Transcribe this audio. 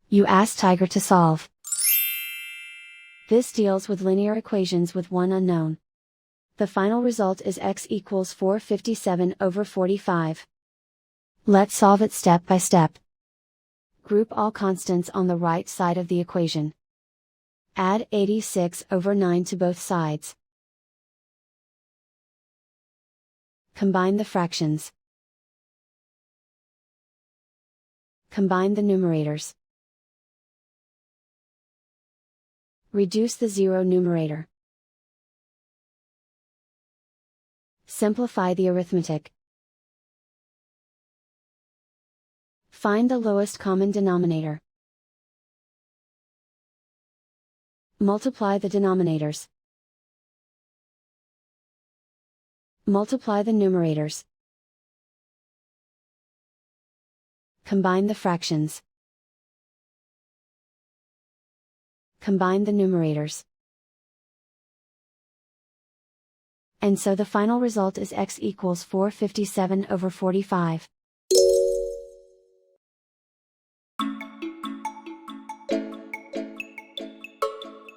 You ask Tiger to solve. This deals with linear equations with one unknown. The final result is x equals 457/45. Let's solve it step by step. Group all constants on the right side of the equation. Add 86/9 to both sides. Combine the fractions. Combine the numerators. Reduce the zero numerator. Simplify the arithmetic. Find the lowest common denominator. Multiply the denominators. Multiply the numerators. Combine the fractions. Combine the numerators. And so the final result is x equals 457/45.